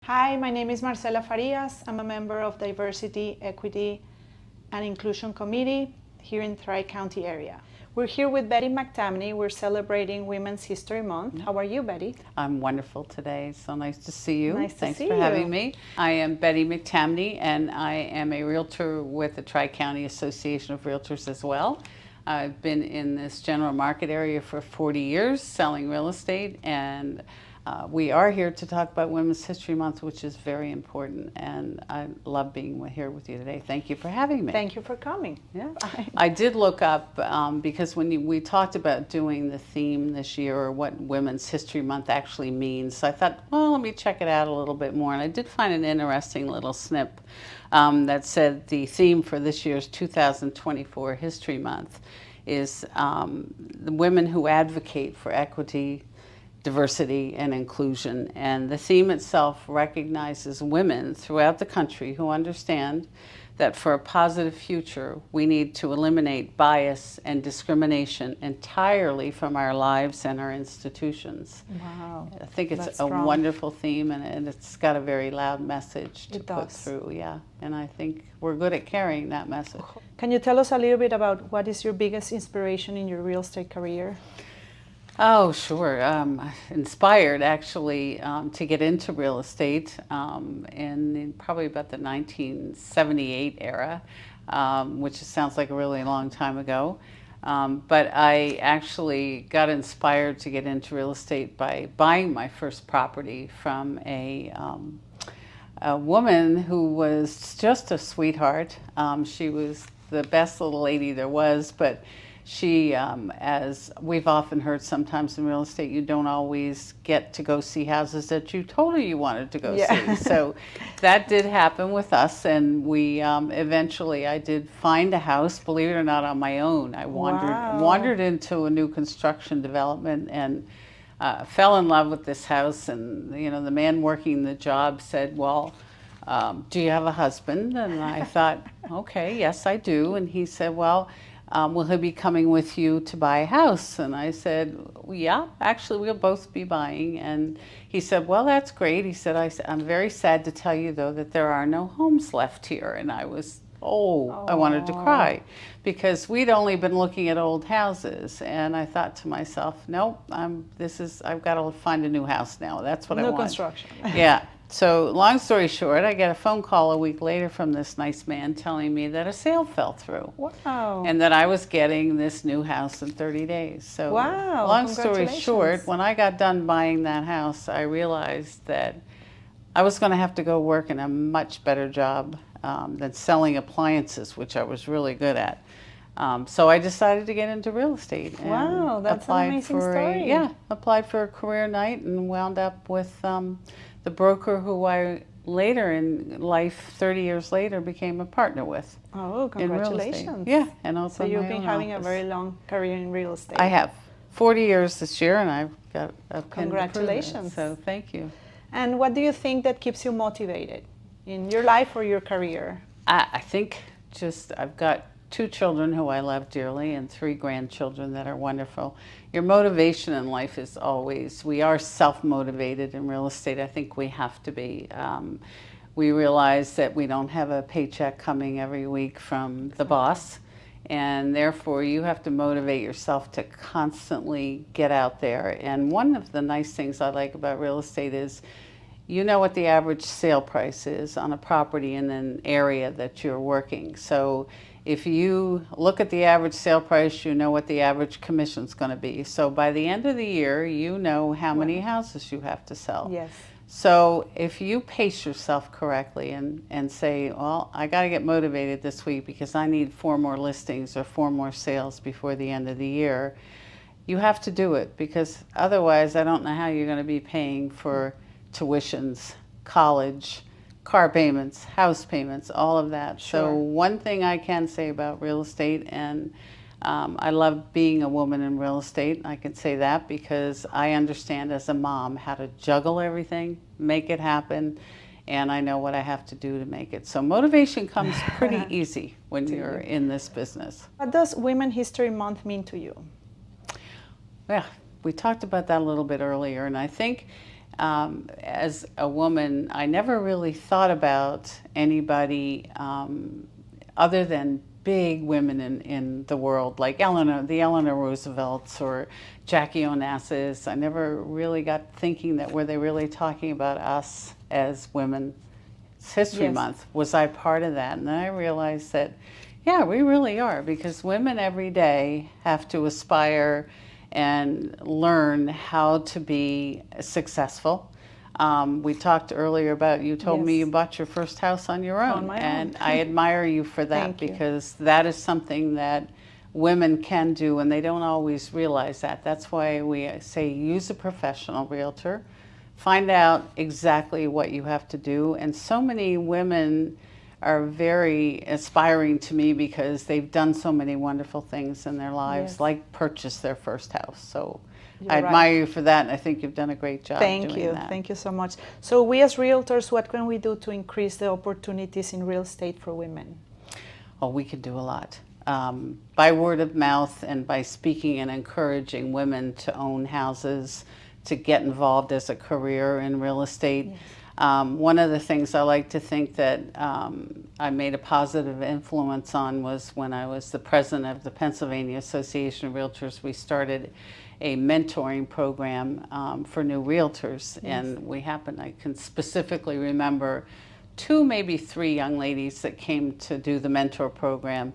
Hi, my name is Marcella Farias. I'm a member of Diversity, Equity, and Inclusion Committee here in Tri-County area. We're here with Bette McTamney. We're celebrating Women's History Month. How are you, Bette? I'm wonderful today. So nice to see you. Nice to Thanks see for you. having me. I am Bette McTamney, and I am a realtor with the Tri-County Association of Realtors as well. I've been in this general market area for 40 years selling real estate, and we are here to talk about Women's History Month, which is very important, and I love being here with you today. Thank you for having me. Thank you for coming. Yeah, I did look up because when we talked about doing the theme this year, or what Women's History Month actually means, so I thought, well, let me check it out a little bit more, and I did find an interesting little snip that said the theme for this year's 2024 History Month is the women who advocate for equity, diversity, and inclusion. And the theme itself recognizes women throughout the country who understand that for a positive future, we need to eliminate bias and discrimination entirely from our lives and our institutions. Wow. I think it's That's a strong. wonderful theme, and it's got a very loud message to It put does. through. Yeah, and I think we're good at carrying that message. Can you tell us a little bit about what is your biggest inspiration in your real estate career? Oh, sure. Inspired actually to get into real estate in probably about the 1978 era, which sounds like a really long time ago. But I actually got inspired to get into real estate by buying my first property from a woman who was just a sweetheart. She was the best little lady there was, but she, as we've often heard sometimes in real estate, you don't always get to go see houses that you told her you wanted to go see. So that did happen with us, and we eventually, I did find a house, believe it or not, on my own. I wandered into a new construction development and fell in love with this house. And the man working the job said, well, do you have a husband? And I thought, okay, yes, I do. And he said, well, will he be coming with you to buy a house? And I said, well, yeah, actually we'll both be buying. And he said, well, that's great. He said, I'm very sad to tell you though that there are no homes left here. And I was, I wanted to cry, because we'd only been looking at old houses. And I thought to myself, nope, I've got to find a new house now. That's what I want. No construction. Yeah. So long story short, I get a phone call a week later from this nice man telling me that a sale fell through. Wow. And that I was getting this new house in 30 days. So wow. Long story short, when I got done buying that house, I realized that I was going to have to go work in a much better job than selling appliances, which I was really good at. So I decided to get into real estate. And wow, that's an amazing story. Applied for a career night and wound up with the broker who I later in life, 30 years later, became a partner with. Oh, congratulations. Yeah, and also so you've been having a very long career in real estate. I have 40 years this year, and I've got a pin. Congratulations. So thank you. And what do you think that keeps you motivated in your life or your career? I think I've got 2 children who I love dearly and 3 grandchildren that are wonderful. Your motivation in life is always, we are self-motivated in real estate. I think we have to be. We realize that we don't have a paycheck coming every week from the boss, and therefore you have to motivate yourself to constantly get out there. And one of the nice things I like about real estate is you know what the average sale price is on a property in an area that you're working. So if you look at the average sale price, you know what the average commission is going to be. So by the end of the year, you know how many houses you have to sell. Yes. So if you pace yourself correctly and say, well, I got to get motivated this week because I need 4 more listings or 4 more sales before the end of the year, you have to do it, because otherwise I don't know how you're going to be paying for tuitions, college, car payments, house payments, all of that. Sure. So one thing I can say about real estate, and I love being a woman in real estate, I can say that because I understand as a mom how to juggle everything, make it happen, and I know what I have to do to make it. So motivation comes pretty easy when you're in this business. What does Women's History Month mean to you? Yeah, we talked about that a little bit earlier, and I think as a woman, I never really thought about anybody other than big women in the world, like the Eleanor Roosevelts or Jackie Onassis. I never really got thinking that were they really talking about us as women. It's History Yes. Month. Was I part of that? And then I realized that, yeah, we really are, because women every day have to aspire and learn how to be successful. We talked earlier about, you told me Yes. you bought your first house on your own. On my And own. I admire you for that. Thank you. Because that is something that women can do, and they don't always realize that. That's why we say use a professional realtor. Find out exactly what you have to do. And so many women are very aspiring to me because they've done so many wonderful things in their lives, Yes. like purchase their first house. So You're I admire right. you for that, and I think you've done a great job Thank doing you. that. Thank you so much. So we as realtors, what can we do to increase the opportunities in real estate for women? Oh, we can do a lot. By word of mouth and by speaking and encouraging women to own houses, to get involved as a career in real estate. Yes. One of the things I like to think that I made a positive influence on was when I was the president of the Pennsylvania Association of Realtors. We started a mentoring program for new realtors. Yes. And I can specifically remember 2, maybe 3 young ladies that came to do the mentor program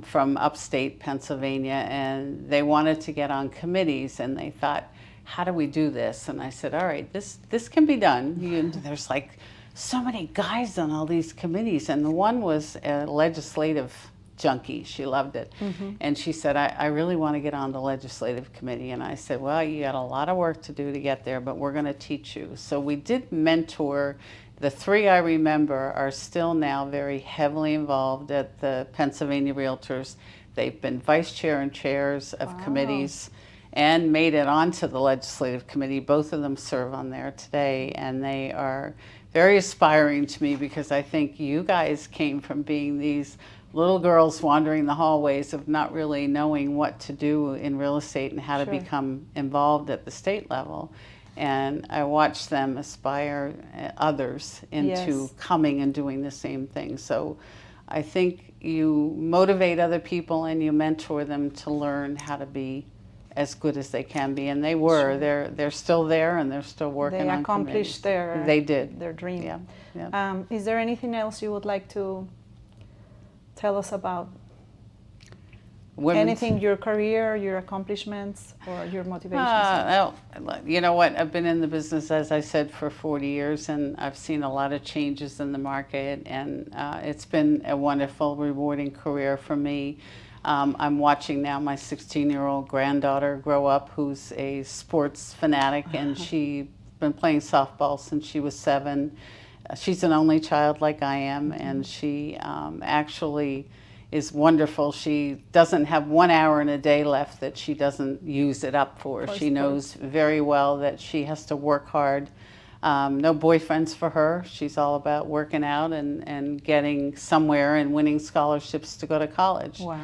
from upstate Pennsylvania, and they wanted to get on committees, and they thought, how do we do this? And I said, all right, this can be done. There's like so many guys on all these committees, and the one was a legislative junkie. She loved it. Mm-hmm. And she said, I really want to get on the legislative committee. And I said, well, you got a lot of work to do to get there, but we're going to teach you. So we did mentor. The 3 I remember are still now very heavily involved at the Pennsylvania Realtors. They've been vice chair and chairs of Wow. committees and made it onto the legislative committee. Both of them serve on there today, and they are very aspiring to me, because I think you guys came from being these little girls wandering the hallways of not really knowing what to do in real estate and how to Sure. become involved at the state level. And I watched them aspire others into Yes. coming and doing the same thing. So I think you motivate other people and you mentor them to learn how to be as good as they can be. And they were. Sure. They're still there, and they're still working They on accomplished committees. They did. their dream. Yeah. Yeah. Is there anything else you would like to tell us about? Women's- Anything, your career, your accomplishments, or your motivations? Well, you know what? I've been in the business, as I said, for 40 years, and I've seen a lot of changes in the market, and it's been a wonderful, rewarding career for me. I'm watching now my 16-year-old granddaughter grow up, who's a sports fanatic, and she's been playing softball since she was 7. She's an only child like I am, and she actually is wonderful. She doesn't have 1 hour in a day left that she doesn't use it up for. She knows very well that she has to work hard. No boyfriends for her. She's all about working out and getting somewhere and winning scholarships to go to college. Wow.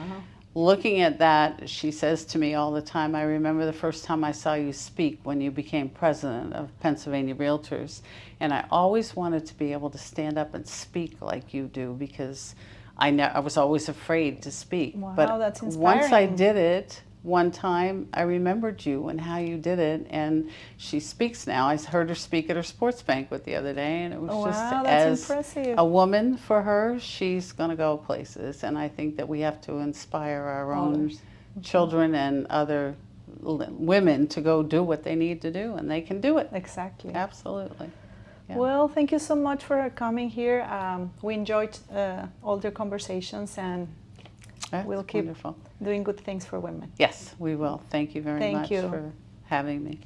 Looking at that, she says to me all the time, I remember the first time I saw you speak when you became president of Pennsylvania Realtors. And I always wanted to be able to stand up and speak like you do, because I was always afraid to speak. Wow, but that's once I inspiring. did it one time, I remembered you and how you did it, and she speaks now. I heard her speak at her sports banquet the other day, and it was just Wow, that's as impressive. a woman, for her, she's going to go places, and I think that we have to inspire our own Others. children and other women to go do what they need to do, and they can do it. Exactly. Absolutely. Yeah. Well, thank you so much for coming here. We enjoyed all the conversations, and That's we'll keep wonderful. doing good things for women. Yes, we will. Thank you very Thank much you. for having me.